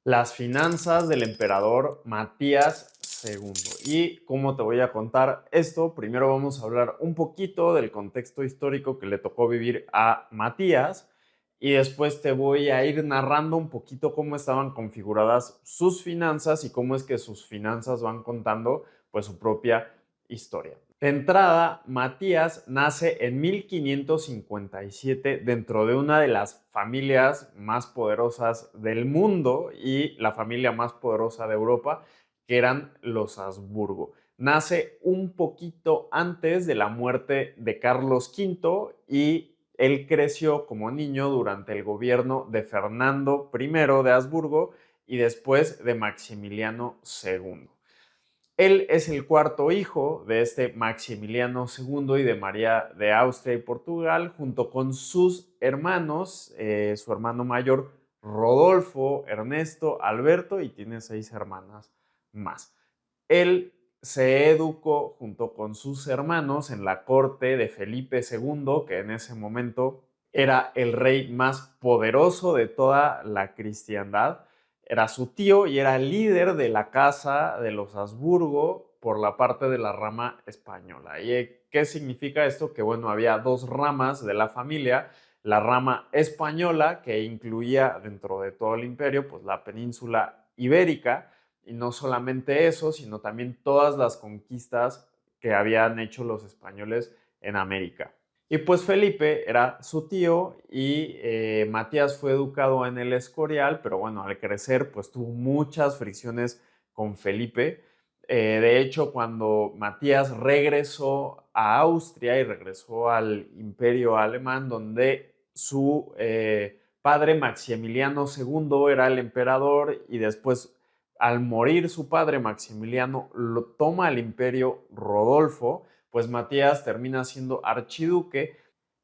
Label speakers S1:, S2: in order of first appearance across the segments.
S1: Las finanzas del emperador Matías II. ¿Y cómo te voy a contar esto? Primero vamos a hablar un poquito del contexto histórico que le tocó vivir a Matías y después te voy a ir narrando un poquito cómo estaban configuradas sus finanzas y cómo es que sus finanzas van contando pues su propia historia. De entrada, Matías nace en 1557 dentro de una de las familias más poderosas del mundo y la familia más poderosa de Europa, que eran los Habsburgo. Nace un poquito antes de la muerte de Carlos V y él creció como niño durante el gobierno de Fernando I de Habsburgo y después de Maximiliano II. Él es el cuarto hijo de este Maximiliano II y de María de Austria y Portugal, junto con sus hermanos, su hermano mayor Rodolfo, Ernesto, Alberto, y tiene 6 hermanas más. Él se educó junto con sus hermanos en la corte de Felipe II, que en ese momento era el rey más poderoso de toda la cristiandad. Era su tío y era líder de la casa de los Habsburgo por la parte de la rama española. ¿Y qué significa esto? Que bueno, había dos ramas de la familia, la rama española, que incluía dentro de todo el imperio pues la península ibérica, y no solamente eso, sino también todas las conquistas que habían hecho los españoles en América. Y pues Felipe era su tío y Matías fue educado en el Escorial, pero bueno, al crecer pues tuvo muchas fricciones con Felipe. De hecho, cuando Matías regresó a Austria y regresó al Imperio Alemán, donde su padre Maximiliano II era el emperador y después al morir su padre Maximiliano lo toma el imperio Rodolfo, pues Matías termina siendo archiduque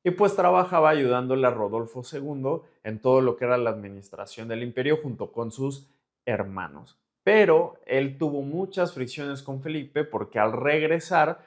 S1: y pues trabajaba ayudándole a Rodolfo II en todo lo que era la administración del imperio junto con sus hermanos. Pero él tuvo muchas fricciones con Felipe porque al regresar,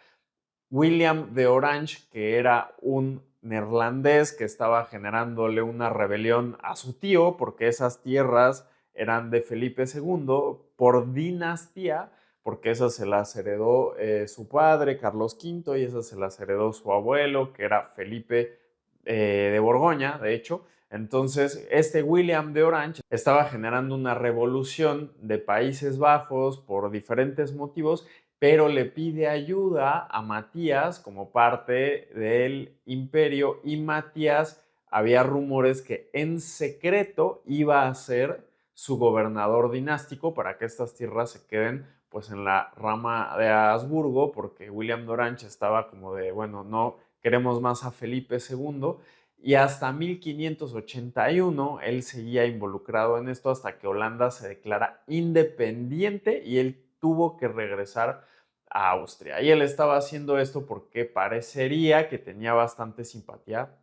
S1: William de Orange, que era un neerlandés que estaba generándole una rebelión a su tío porque esas tierras eran de Felipe II por dinastía, porque esas se las heredó su padre, Carlos V, y esas se las heredó su abuelo, que era Felipe de Borgoña, de hecho. Entonces, este William de Orange estaba generando una revolución de Países Bajos por diferentes motivos, pero le pide ayuda a Matías como parte del imperio y Matías había rumores que en secreto iba a ser su gobernador dinástico para que estas tierras se queden pues en la rama de Habsburgo, porque William de Orange estaba como de, bueno, no queremos más a Felipe II, y hasta 1581 él seguía involucrado en esto hasta que Holanda se declara independiente y él tuvo que regresar a Austria. Y él estaba haciendo esto porque parecería que tenía bastante simpatía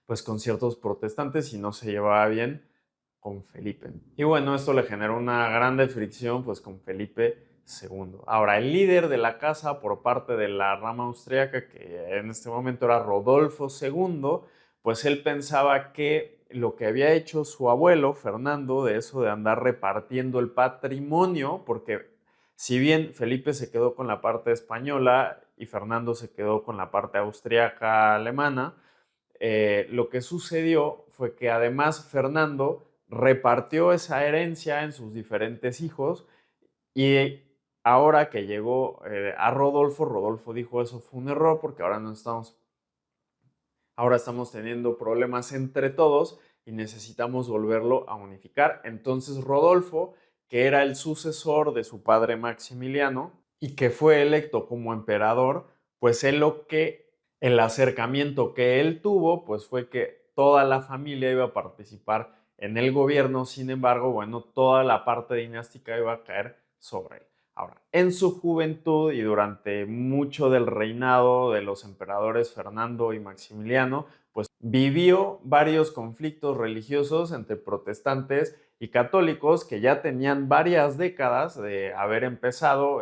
S1: pues con ciertos protestantes y no se llevaba bien con Felipe. Y bueno, esto le generó una grande fricción pues con Felipe II. Ahora, el líder de la casa por parte de la rama austriaca, que en este momento era Rodolfo II, pues él pensaba que lo que había hecho su abuelo, Fernando, de eso de andar repartiendo el patrimonio, porque si bien Felipe se quedó con la parte española y Fernando se quedó con la parte austriaca alemana, lo que sucedió fue que además Fernando repartió esa herencia en sus diferentes hijos y ahora que llegó a Rodolfo, Rodolfo dijo eso fue un error porque ahora estamos teniendo problemas entre todos y necesitamos volverlo a unificar. Entonces Rodolfo, que era el sucesor de su padre Maximiliano y que fue electo como emperador, pues el acercamiento que él tuvo, pues fue que toda la familia iba a participar en el gobierno, sin embargo, bueno, toda la parte dinástica iba a caer sobre él. Ahora, en su juventud y durante mucho del reinado de los emperadores Fernando y Maximiliano, pues vivió varios conflictos religiosos entre protestantes y católicos que ya tenían varias décadas de haber empezado,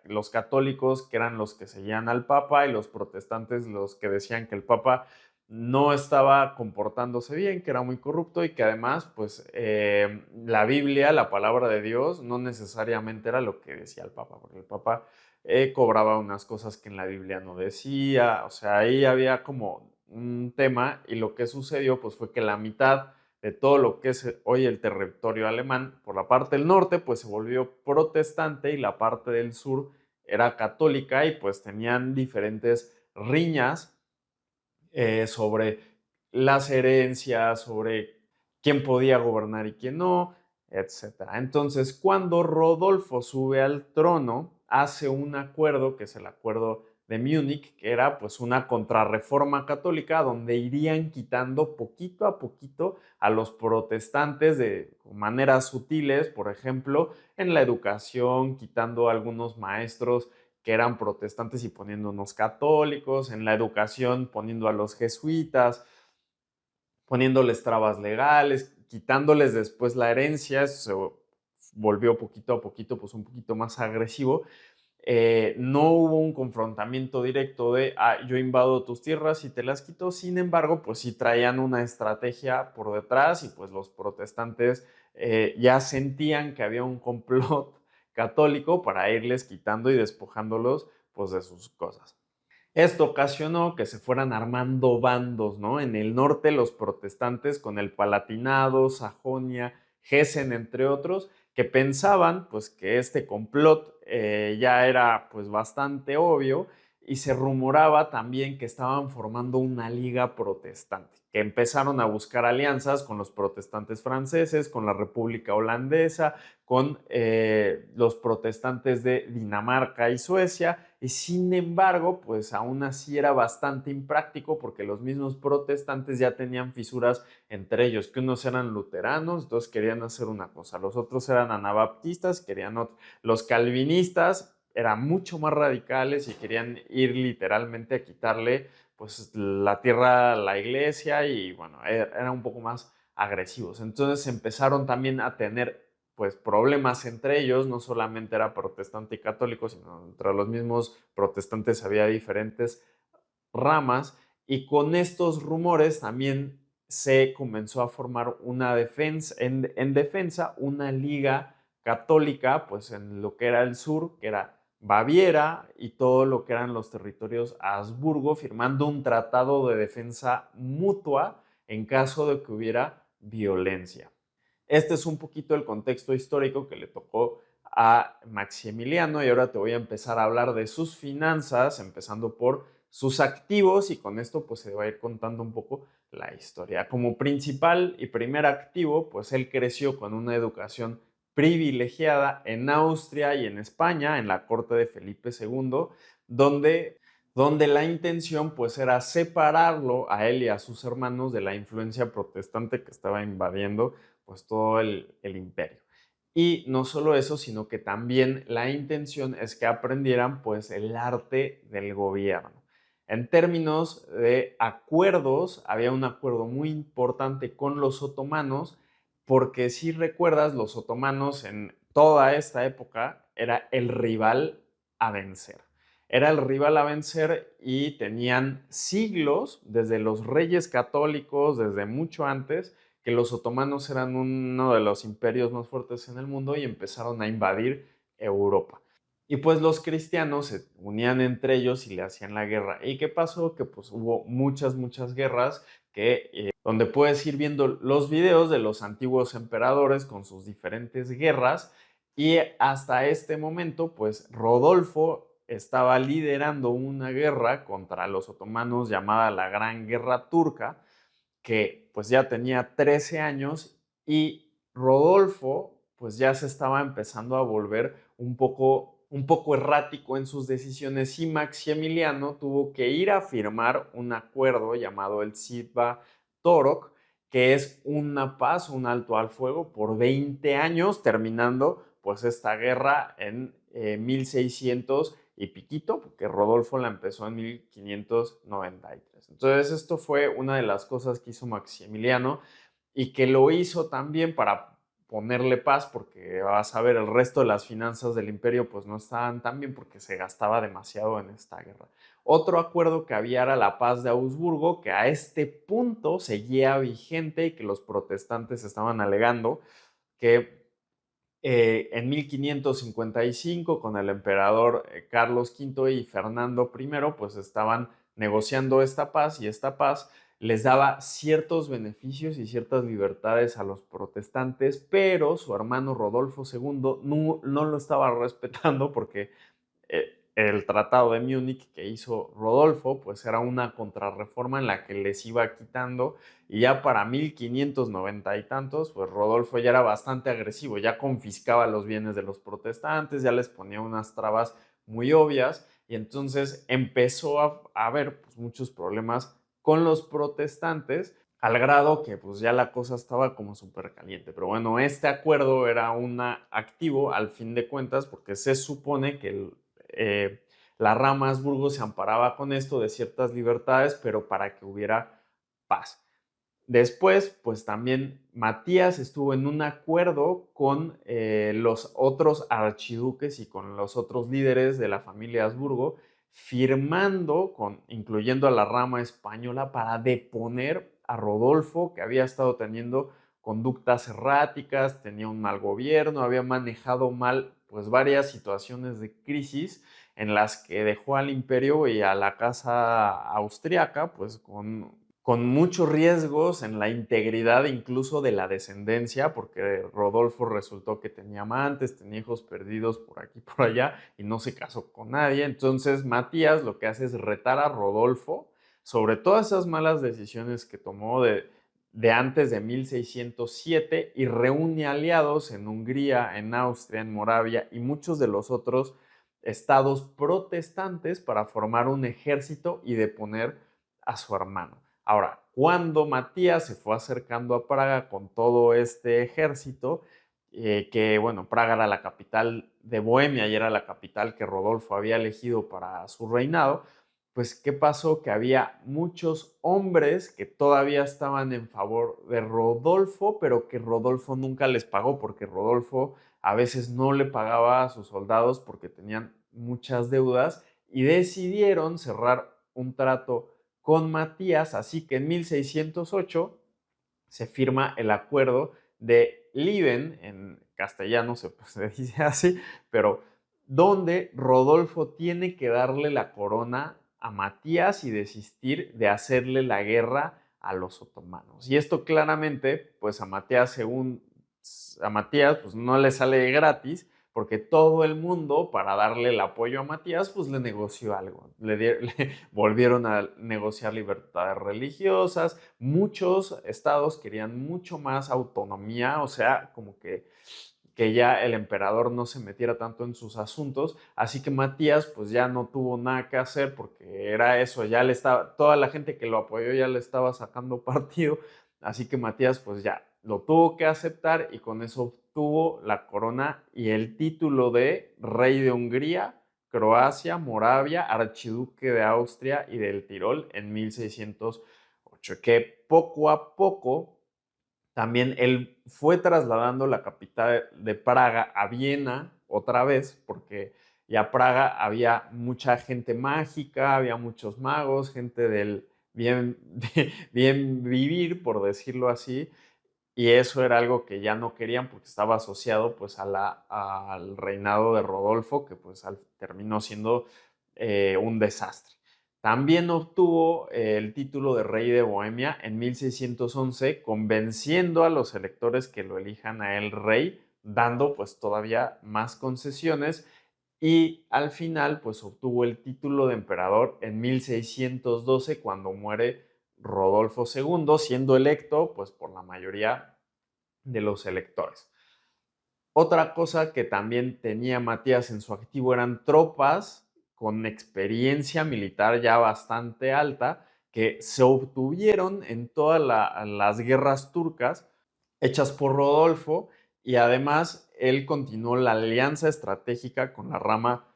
S1: los católicos que eran los que seguían al Papa y los protestantes los que decían que el Papa no estaba comportándose bien, que era muy corrupto y que además, pues, la Biblia, la palabra de Dios, no necesariamente era lo que decía el Papa, porque el Papa cobraba unas cosas que en la Biblia no decía, o sea, ahí había como un tema y lo que sucedió, pues, fue que la mitad de todo lo que es hoy el territorio alemán, por la parte del norte, pues se volvió protestante y la parte del sur era católica y pues tenían diferentes riñas sobre las herencias, sobre quién podía gobernar y quién no, etcétera. Entonces, cuando Rodolfo sube al trono, hace un acuerdo, que es el acuerdo de Múnich, que era pues una contrarreforma católica donde irían quitando poquito a poquito a los protestantes de maneras sutiles, por ejemplo, en la educación, quitando a algunos maestros que eran protestantes y poniendo unos católicos, en la educación poniendo a los jesuitas, poniéndoles trabas legales, quitándoles después la herencia, eso se volvió poquito a poquito pues un poquito más agresivo. No hubo un confrontamiento directo de yo invado tus tierras y te las quito, sin embargo, pues sí traían una estrategia por detrás y pues los protestantes ya sentían que había un complot católico para irles quitando y despojándolos pues de sus cosas. Esto ocasionó que se fueran armando bandos, ¿no? En el norte los protestantes con el Palatinado, Sajonia, Hessen, entre otros, que pensaban pues que este complot ya era pues bastante obvio y se rumoraba también que estaban formando una liga protestante, que empezaron a buscar alianzas con los protestantes franceses, con la República Holandesa, con los protestantes de Dinamarca y Suecia, y sin embargo, pues aún así era bastante impráctico porque los mismos protestantes ya tenían fisuras entre ellos, que unos eran luteranos, dos querían hacer una cosa, los otros eran anabaptistas, querían otro. Los calvinistas eran mucho más radicales y querían ir literalmente a quitarle pues la tierra a la iglesia y bueno, eran un poco más agresivos. Entonces empezaron también a tener pues problemas entre ellos, no solamente era protestante y católico, sino entre los mismos protestantes había diferentes ramas y con estos rumores también se comenzó a formar una defensa, en defensa, una liga católica, pues en lo que era el sur, que era Baviera y todo lo que eran los territorios Habsburgo, firmando un tratado de defensa mutua en caso de que hubiera violencia. Este es un poquito el contexto histórico que le tocó a Maximiliano y ahora te voy a empezar a hablar de sus finanzas, empezando por sus activos y con esto pues se va a ir contando un poco la historia. Como principal y primer activo, pues él creció con una educación privilegiada en Austria y en España, en la corte de Felipe II, donde la intención pues era separarlo a él y a sus hermanos de la influencia protestante que estaba invadiendo pues todo el imperio. Y no solo eso, sino que también la intención es que aprendieran pues el arte del gobierno. En términos de acuerdos, había un acuerdo muy importante con los otomanos, porque si recuerdas, los otomanos en toda esta época era el rival a vencer. Era el rival a vencer y tenían siglos, desde los reyes católicos, desde mucho antes, que los otomanos eran uno de los imperios más fuertes en el mundo y empezaron a invadir Europa. Y pues los cristianos se unían entre ellos y le hacían la guerra. ¿Y qué pasó? Que pues hubo muchas guerras que, donde puedes ir viendo los videos de los antiguos emperadores con sus diferentes guerras y hasta este momento pues Rodolfo estaba liderando una guerra contra los otomanos llamada la Gran Guerra Turca, que pues ya tenía 13 años y Rodolfo pues ya se estaba empezando a volver un poco errático en sus decisiones y Maximiliano tuvo que ir a firmar un acuerdo llamado el Sitba-Torok, que es una paz, un alto al fuego por 20 años, terminando pues esta guerra en 1600 y piquito, porque Rodolfo la empezó en 1593. Entonces esto fue una de las cosas que hizo Maximiliano y que lo hizo también para ponerle paz, porque vas a ver, el resto de las finanzas del imperio pues no estaban tan bien porque se gastaba demasiado en esta guerra. Otro acuerdo que había era la paz de Augsburgo, que a este punto seguía vigente y que los protestantes estaban alegando que en 1555 con el emperador Carlos V y Fernando I, pues estaban negociando esta paz y esta paz les daba ciertos beneficios y ciertas libertades a los protestantes, pero su hermano Rodolfo II no lo estaba respetando porque el Tratado de Múnich que hizo Rodolfo, pues era una contrarreforma en la que les iba quitando y ya para 1590 y tantos, pues Rodolfo ya era bastante agresivo, ya confiscaba los bienes de los protestantes, ya les ponía unas trabas muy obvias y entonces empezó a haber pues, muchos problemas con los protestantes al grado que pues ya la cosa estaba como súper caliente. Pero bueno, este acuerdo era un activo al fin de cuentas porque se supone que la rama Habsburgo se amparaba con esto de ciertas libertades, pero para que hubiera paz. Después, pues también Matías estuvo en un acuerdo con los otros archiduques y con los otros líderes de la familia Habsburgo, firmando, incluyendo a la rama española, para deponer a Rodolfo, que había estado teniendo conductas erráticas, tenía un mal gobierno, había manejado mal pues varias situaciones de crisis en las que dejó al imperio y a la casa austriaca pues con muchos riesgos en la integridad incluso de la descendencia, porque Rodolfo resultó que tenía amantes, tenía hijos perdidos por aquí y por allá y no se casó con nadie. Entonces Matías lo que hace es retar a Rodolfo sobre todas esas malas decisiones que tomó de antes de 1607 y reúne aliados en Hungría, en Austria, en Moravia y muchos de los otros estados protestantes para formar un ejército y deponer a su hermano. Ahora, cuando Matías se fue acercando a Praga con todo este ejército, que bueno, Praga era la capital de Bohemia y era la capital que Rodolfo había elegido para su reinado, pues ¿qué pasó? Que había muchos hombres que todavía estaban en favor de Rodolfo, pero que Rodolfo nunca les pagó, porque Rodolfo a veces no le pagaba a sus soldados porque tenían muchas deudas y decidieron cerrar un trato con Matías, así que en 1608 se firma el acuerdo de Lieben, en castellano se dice así, pero donde Rodolfo tiene que darle la corona a Matías y desistir de hacerle la guerra a los otomanos. Y esto claramente, pues a Matías pues no le sale gratis, porque todo el mundo, para darle el apoyo a Matías, pues le negoció algo. Le volvieron a negociar libertades religiosas. Muchos estados querían mucho más autonomía, o sea, como que ya el emperador no se metiera tanto en sus asuntos, así que Matías pues ya no tuvo nada que hacer porque era eso, ya le estaba, toda la gente que lo apoyó ya le estaba sacando partido, así que Matías pues ya lo tuvo que aceptar y con eso obtuvo la corona y el título de rey de Hungría, Croacia, Moravia, archiduque de Austria y del Tirol en 1608, que poco a poco también él fue trasladando la capital de Praga a Viena otra vez, porque ya Praga había mucha gente mágica, había muchos magos, gente del bien, bien vivir, por decirlo así, y eso era algo que ya no querían porque estaba asociado pues al reinado de Rodolfo, que pues terminó siendo un desastre. También obtuvo el título de rey de Bohemia en 1611, convenciendo a los electores que lo elijan a él rey, dando pues todavía más concesiones y al final pues obtuvo el título de emperador en 1612 cuando muere Rodolfo II, siendo electo pues por la mayoría de los electores. Otra cosa que también tenía Matías en su activo eran tropas con experiencia militar ya bastante alta que se obtuvieron en todas las guerras turcas hechas por Rodolfo y además él continuó la alianza estratégica con la rama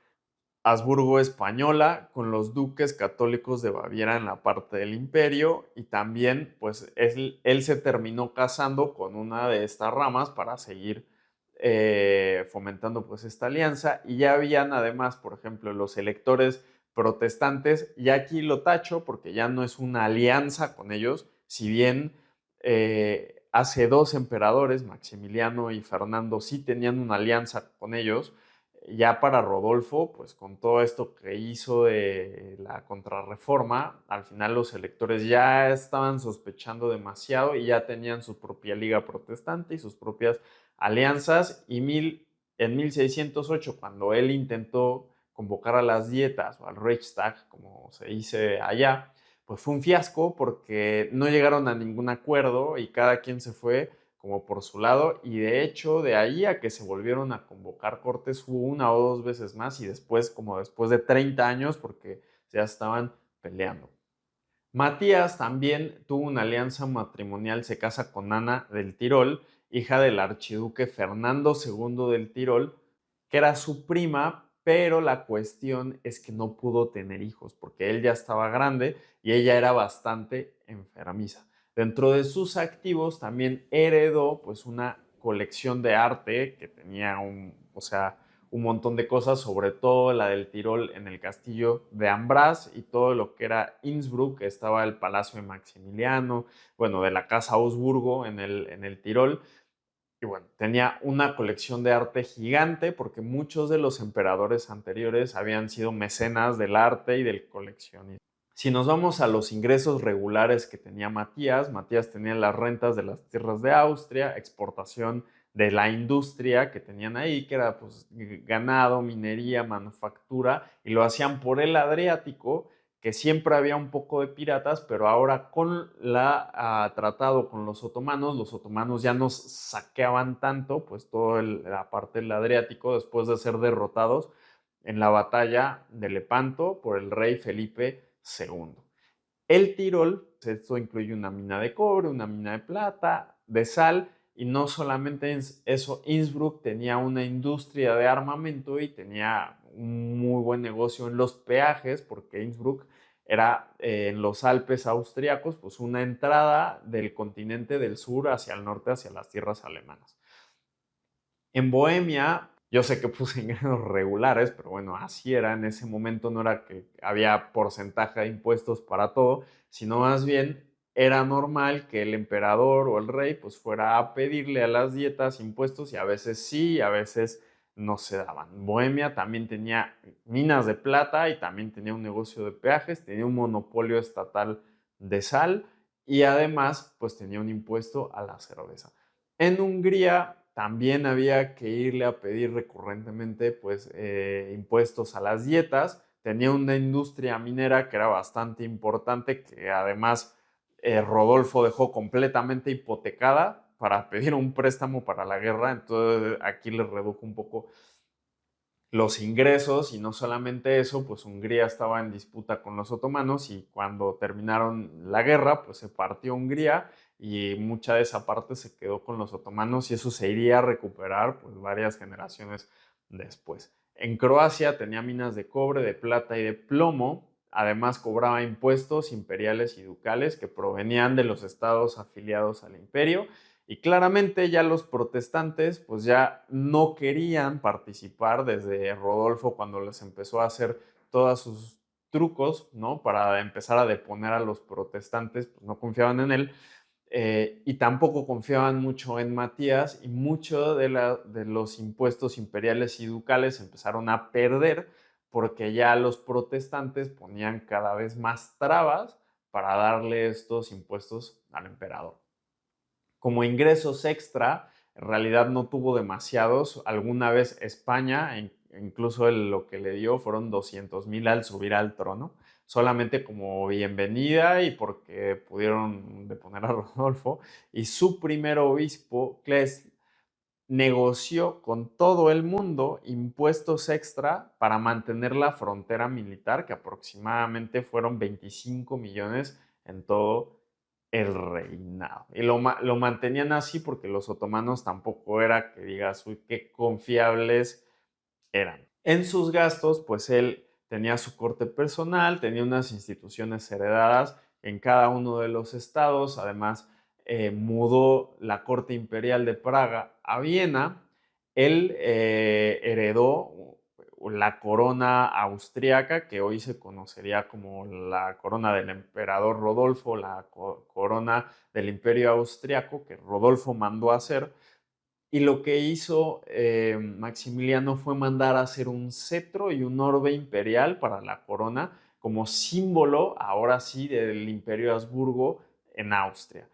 S1: Habsburgo española con los duques católicos de Baviera en la parte del imperio y también pues él se terminó casando con una de estas ramas para seguir fomentando pues esta alianza y ya habían además, por ejemplo, los electores protestantes. Y aquí lo tacho porque ya no es una alianza con ellos, si bien hace dos emperadores, Maximiliano y Fernando, sí tenían una alianza con ellos. Ya para Rodolfo, pues con todo esto que hizo de la contrarreforma, al final los electores ya estaban sospechando demasiado y ya tenían su propia liga protestante y sus propias alianzas. En 1608, cuando él intentó convocar a las dietas o al Reichstag, como se dice allá, pues fue un fiasco porque no llegaron a ningún acuerdo y cada quien se fue como por su lado, y de hecho de ahí a que se volvieron a convocar cortes hubo una o dos veces más y después, como después de 30 años, porque ya estaban peleando. Matías también tuvo una alianza matrimonial, se casa con Ana del Tirol, hija del archiduque Fernando II del Tirol, que era su prima, pero la cuestión es que no pudo tener hijos porque él ya estaba grande y ella era bastante enfermiza. Dentro de sus activos también heredó pues una colección de arte que tenía un montón de cosas, sobre todo la del Tirol en el castillo de Ambras y todo lo que era Innsbruck, estaba el Palacio de Maximiliano, bueno, de la Casa Augsburgo en el Tirol. Y bueno, tenía una colección de arte gigante porque muchos de los emperadores anteriores habían sido mecenas del arte y del coleccionismo. Si nos vamos a los ingresos regulares que tenía Matías, Matías tenía las rentas de las tierras de Austria, exportación de la industria que tenían ahí, que era pues ganado, minería, manufactura, y lo hacían por el Adriático, que siempre había un poco de piratas, pero ahora con la tratado con los otomanos ya no saqueaban tanto, pues toda la parte del Adriático, después de ser derrotados en la batalla de Lepanto por el rey Felipe II. El Tirol, esto incluye una mina de cobre, una mina de plata, de sal, y no solamente eso, Innsbruck tenía una industria de armamento y tenía un muy buen negocio en los peajes, porque Innsbruck era en los Alpes austriacos, pues una entrada del continente del sur hacia el norte, hacia las tierras alemanas. En Bohemia, yo sé que puse ingresos regulares, pero bueno, así era en ese momento, no era que había porcentaje de impuestos para todo, sino más bien era normal que el emperador o el rey pues fuera a pedirle a las dietas impuestos y a veces sí, a veces no se daban. Bohemia también tenía minas de plata y también tenía un negocio de peajes, tenía un monopolio estatal de sal y además pues tenía un impuesto a la cerveza. En Hungría también había que irle a pedir recurrentemente pues, impuestos a las dietas. Tenía una industria minera que era bastante importante, que además Rodolfo dejó completamente hipotecada para pedir un préstamo para la guerra. Entonces aquí le redujo un poco los ingresos y no solamente eso, pues Hungría estaba en disputa con los otomanos y cuando terminaron la guerra, pues se partió Hungría y mucha de esa parte se quedó con los otomanos y eso se iría a recuperar pues varias generaciones después. En Croacia tenía minas de cobre, de plata y de plomo, además cobraba impuestos imperiales y ducales que provenían de los estados afiliados al imperio y claramente ya los protestantes pues ya no querían participar desde Rodolfo cuando les empezó a hacer todos sus trucos, ¿no? Para empezar a deponer a los protestantes, pues no confiaban en él y tampoco confiaban mucho en Matías y mucho de los impuestos imperiales y ducales empezaron a perder porque ya los protestantes ponían cada vez más trabas para darle estos impuestos al emperador. Como ingresos extra, en realidad no tuvo demasiados. Alguna vez España, incluso lo que le dio fueron 200,000 al subir al trono, solamente como bienvenida y porque pudieron deponer a Rodolfo. Y su primer obispo, Cles, negoció con todo el mundo impuestos extra para mantener la frontera militar, que aproximadamente fueron 25 millones en todo el reinado. Y lo mantenían así porque los otomanos tampoco era que digas, uy, qué confiables eran. En sus gastos, pues él tenía su corte personal, tenía unas instituciones heredadas en cada uno de los estados, además mudó la corte imperial de Praga a Viena, él heredó la corona austriaca, que hoy se conocería como la corona del emperador Rodolfo, la corona del imperio austriaco, que Rodolfo mandó a hacer. Y lo que hizo Maximiliano fue mandar a hacer un cetro y un orbe imperial para la corona como símbolo, ahora sí, del imperio Habsburgo en Austria.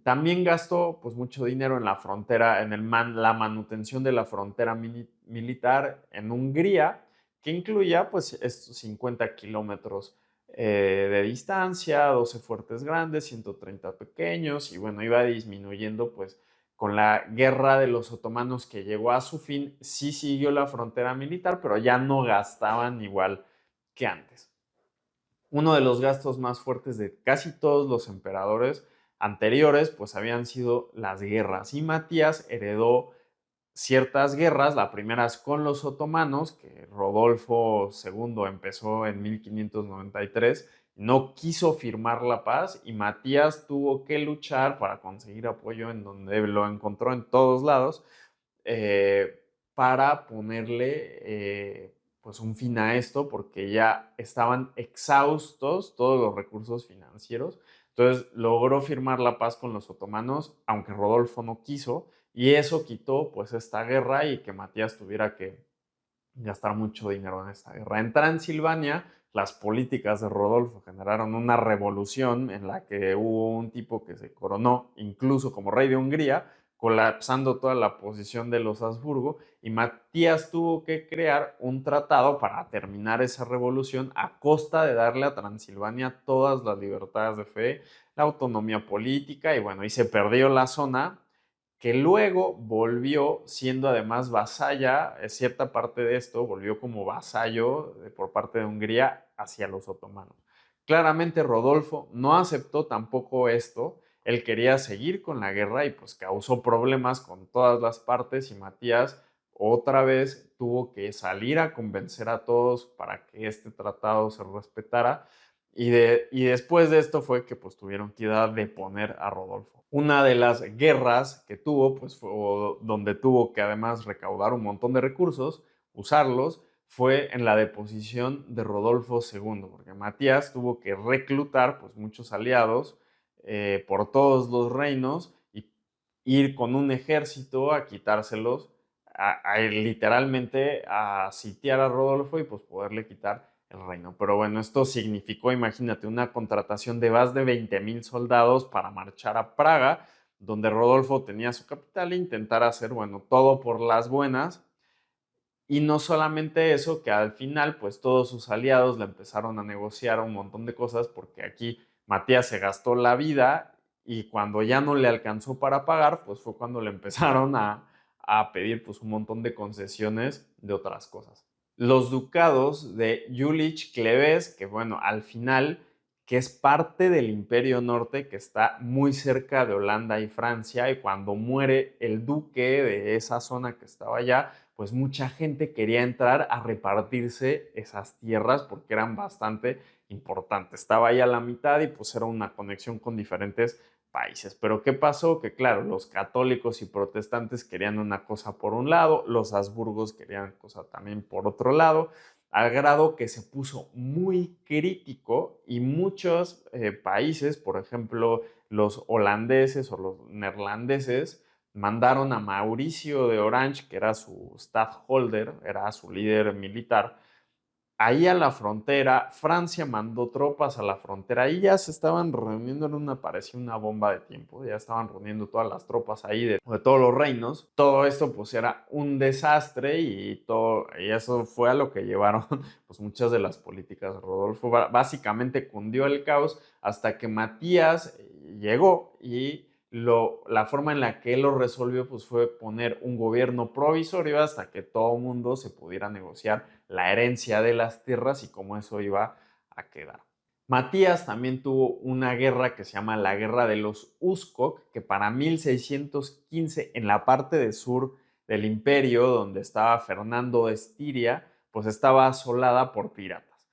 S1: También gastó pues, mucho dinero en la frontera, en la manutención de la frontera militar en Hungría, que incluía pues, estos 50 kilómetros de distancia, 12 fuertes grandes, 130 pequeños, y bueno, iba disminuyendo pues con la guerra de los otomanos que llegó a su fin, sí siguió la frontera militar, pero ya no gastaban igual que antes. Uno de los gastos más fuertes de casi todos los emperadores anteriores, pues habían sido las guerras. Y Matías heredó ciertas guerras, la primera es con los otomanos, que Rodolfo II empezó en 1593, no quiso firmar la paz y Matías tuvo que luchar para conseguir apoyo en donde lo encontró en todos lados, eh, para ponerle pues un fin a esto, porque ya estaban exhaustos todos los recursos financieros. Entonces logró firmar la paz con los otomanos, aunque Rodolfo no quiso, y eso quitó pues esta guerra y que Matías tuviera que gastar mucho dinero en esta guerra. En Transilvania, las políticas de Rodolfo generaron una revolución en la que hubo un tipo que se coronó incluso como rey de Hungría, colapsando toda la posición de los Habsburgo, y Matías tuvo que crear un tratado para terminar esa revolución a costa de darle a Transilvania todas las libertades de fe, la autonomía política, y bueno, y se perdió la zona que luego volvió siendo además vasalla, cierta parte de esto volvió como vasallo por parte de Hungría hacia los otomanos. Claramente Rodolfo no aceptó tampoco esto, él quería seguir con la guerra y pues causó problemas con todas las partes, y Matías otra vez tuvo que salir a convencer a todos para que este tratado se respetara, y después de esto fue que pues tuvieron que ir a deponer a Rodolfo. Una de las guerras que tuvo, pues fue donde tuvo que además recaudar un montón de recursos, usarlos, fue en la deposición de Rodolfo II, porque Matías tuvo que reclutar pues muchos aliados por todos los reinos y ir con un ejército a quitárselos, literalmente a sitiar a Rodolfo y pues poderle quitar el reino. Pero bueno, esto significó, imagínate, una contratación de más de 20,000 soldados para marchar a Praga, donde Rodolfo tenía su capital, e intentar hacer, bueno, todo por las buenas. Y no solamente eso, que al final, pues todos sus aliados le empezaron a negociar un montón de cosas, porque aquí Matías se gastó la vida y cuando ya no le alcanzó para pagar, pues fue cuando le empezaron a pedir pues un montón de concesiones de otras cosas. Los ducados de Jülich-Klevez, que bueno, al final, que es parte del Imperio Norte, que está muy cerca de Holanda y Francia, y cuando muere el duque de esa zona que estaba allá, pues mucha gente quería entrar a repartirse esas tierras porque eran bastante importantes. Estaba ahí a la mitad y pues era una conexión con diferentes países. Pero ¿qué pasó? Que claro, los católicos y protestantes querían una cosa por un lado, los Habsburgos querían cosa también por otro lado, al grado que se puso muy crítico y muchos países, por ejemplo, los holandeses o los neerlandeses, mandaron a Mauricio de Orange, que era su staffholder, era su líder militar, ahí a la frontera. Francia mandó tropas a la frontera. Ahí ya se estaban reuniendo en una, parecía una bomba de tiempo. Ya estaban reuniendo todas las tropas ahí de todos los reinos. Todo esto pues era un desastre, y eso fue a lo que llevaron pues muchas de las políticas de Rodolfo. Básicamente cundió el caos hasta que Matías llegó, y la forma en la que él lo resolvió pues fue poner un gobierno provisorio hasta que todo el mundo se pudiera negociar la herencia de las tierras y cómo eso iba a quedar. Matías también tuvo una guerra que se llama la Guerra de los Uskok, que para 1615 en la parte del sur del imperio, donde estaba Fernando de Estiria, pues estaba asolada por piratas,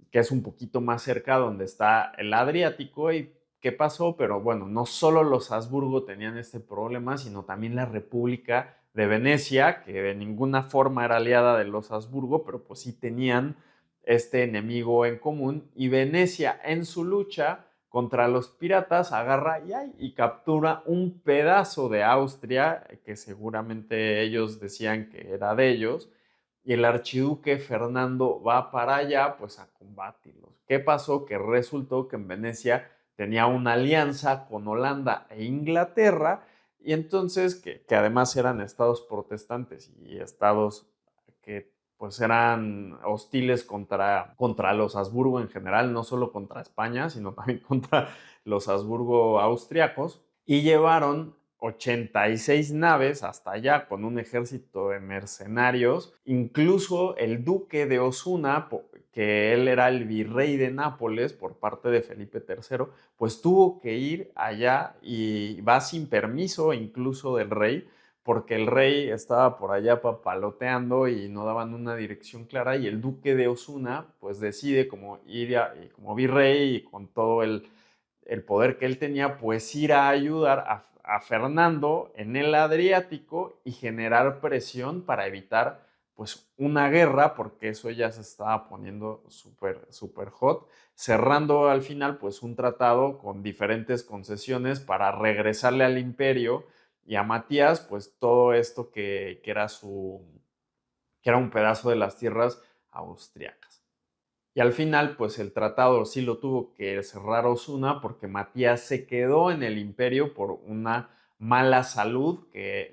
S1: que es un poquito más cerca donde está el Adriático. ¿Y qué pasó? Pero bueno, no solo los Habsburgo tenían este problema, sino también la República de Venecia, que de ninguna forma era aliada de los Habsburgo, pero pues sí tenían este enemigo en común, y Venecia en su lucha contra los piratas agarra y captura un pedazo de Austria, que seguramente ellos decían que era de ellos, y el archiduque Fernando va para allá pues a combatirlos. ¿Qué pasó? Que resultó que en Venecia tenía una alianza con Holanda e Inglaterra, y entonces que además eran estados protestantes y estados que pues eran hostiles contra los Habsburgo en general, no solo contra España, sino también contra los Habsburgo austriacos, y llevaron 86 naves hasta allá con un ejército de mercenarios. Incluso el duque de Osuna, que él era el virrey de Nápoles por parte de Felipe III, pues tuvo que ir allá y va sin permiso incluso del rey, porque el rey estaba por allá papaloteando y no daban una dirección clara, y el duque de Osuna pues decide como ir como virrey y con todo el poder que él tenía, pues ir a ayudar a Fernando en el Adriático y generar presión para evitar pues una guerra, porque eso ya se estaba poniendo súper, súper hot, cerrando al final pues un tratado con diferentes concesiones para regresarle al imperio y a Matías pues todo esto que era un pedazo de las tierras austriacas. Y al final, pues el tratado sí lo tuvo que cerrar Osuna porque Matías se quedó en el imperio por una mala salud que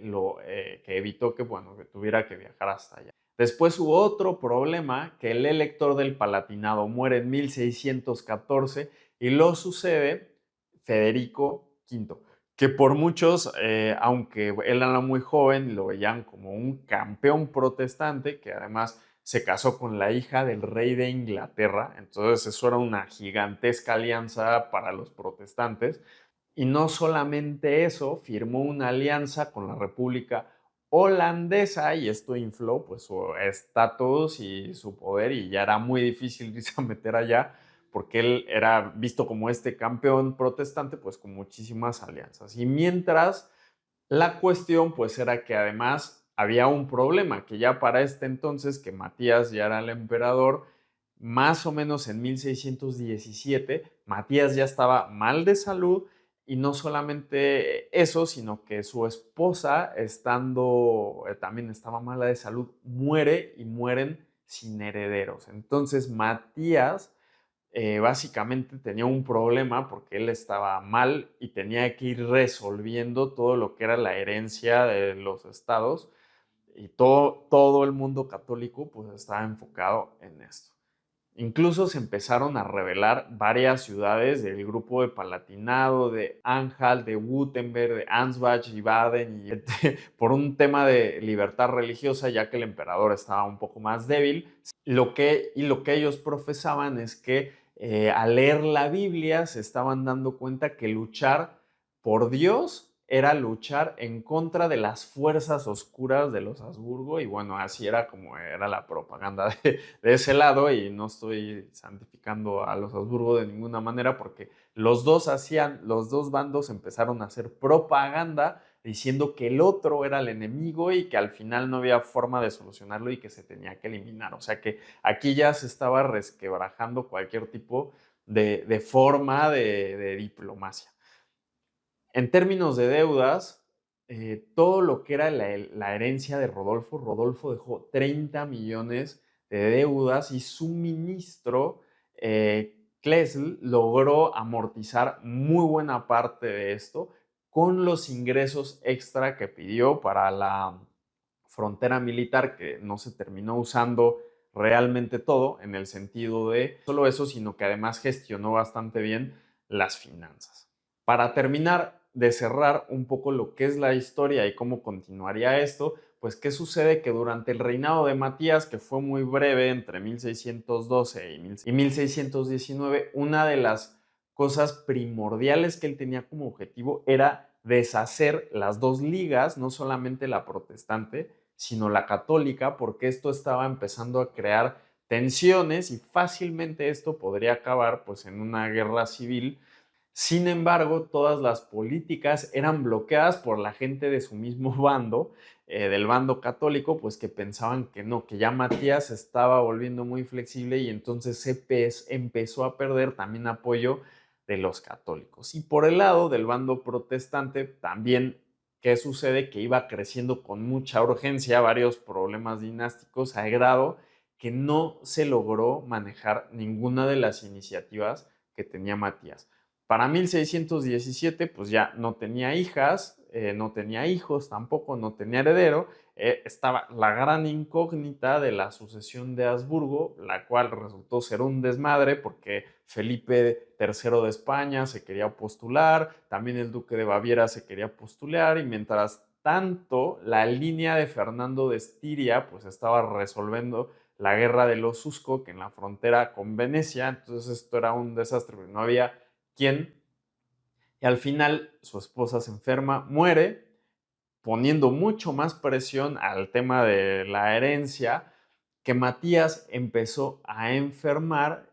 S1: evitó que, bueno, que tuviera que viajar hasta allá. Después hubo otro problema, que el elector del Palatinado muere en 1614 y lo sucede Federico V, que por muchos, aunque él era muy joven, lo veían como un campeón protestante, que además se casó con la hija del rey de Inglaterra, entonces eso era una gigantesca alianza para los protestantes. Y no solamente eso, firmó una alianza con la República Holandesa y esto infló pues su estatus y su poder, y ya era muy difícil irse a meter allá porque él era visto como este campeón protestante pues con muchísimas alianzas. Y mientras, la cuestión pues era que además había un problema, que ya para este entonces que Matías ya era el emperador, más o menos en 1617, Matías ya estaba mal de salud, y no solamente eso, sino que su esposa, estando también estaba mala de salud, muere y mueren sin herederos. Entonces Matías básicamente tenía un problema porque él estaba mal y tenía que ir resolviendo todo lo que era la herencia de los estados, y todo el mundo católico pues estaba enfocado en esto. Incluso se empezaron a rebelar varias ciudades del grupo de Palatinado, de Anhalt, de Württemberg, de Ansbach y Baden, por un tema de libertad religiosa, ya que el emperador estaba un poco más débil. Lo que ellos profesaban es que al leer la Biblia se estaban dando cuenta que luchar por Dios era luchar en contra de las fuerzas oscuras de los Habsburgo, y bueno, así era como era la propaganda de ese lado, y no estoy santificando a los Habsburgo de ninguna manera, porque los dos bandos empezaron a hacer propaganda diciendo que el otro era el enemigo y que al final no había forma de solucionarlo y que se tenía que eliminar. O sea que aquí ya se estaba resquebrajando cualquier tipo de forma de diplomacia. En términos de deudas, todo lo que era la herencia de Rodolfo dejó 30 millones de deudas, y su ministro, Klesl, logró amortizar muy buena parte de esto con los ingresos extra que pidió para la frontera militar, que no se terminó usando realmente todo en el sentido de solo eso, sino que además gestionó bastante bien las finanzas. Para terminar de cerrar un poco lo que es la historia y cómo continuaría esto, pues qué sucede que durante el reinado de Matías, que fue muy breve, entre 1612 y 1619, una de las cosas primordiales que él tenía como objetivo era deshacer las dos ligas, no solamente la protestante, sino la católica, porque esto estaba empezando a crear tensiones y fácilmente esto podría acabar pues en una guerra civil. Sin embargo, todas las políticas eran bloqueadas por la gente de su mismo bando, del bando católico, pues que pensaban que no, que ya Matías se estaba volviendo muy flexible y entonces CPS empezó a perder también apoyo de los católicos. Y por el lado del bando protestante, también, ¿qué sucede? Que iba creciendo con mucha urgencia, varios problemas dinásticos, a grado que no se logró manejar ninguna de las iniciativas que tenía Matías. Para 1617, pues ya no tenía hijas, no tenía hijos tampoco, no tenía heredero. Estaba la gran incógnita de la sucesión de Habsburgo, la cual resultó ser un desmadre porque Felipe III de España se quería postular, también el duque de Baviera se quería postular y mientras tanto la línea de Fernando de Estiria pues estaba resolviendo la guerra de los Usko en la frontera con Venecia, entonces esto era un desastre, no había quien, y al final su esposa se enferma, muere, poniendo mucho más presión al tema de la herencia, que Matías empezó a enfermar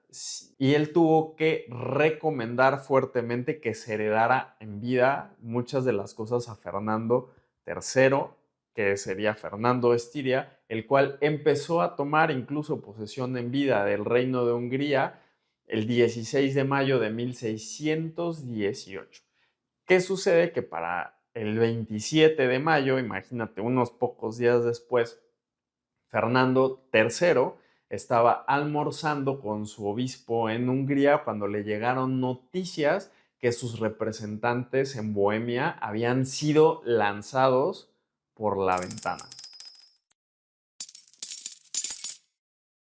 S1: y él tuvo que recomendar fuertemente que se heredara en vida muchas de las cosas a Fernando III, que sería Fernando Estiria, el cual empezó a tomar incluso posesión en vida del reino de Hungría el 16 de mayo de 1618. ¿Qué sucede? Que para el 27 de mayo, imagínate, unos pocos días después, Fernando III estaba almorzando con su obispo en Hungría cuando le llegaron noticias que sus representantes en Bohemia habían sido lanzados por la ventana.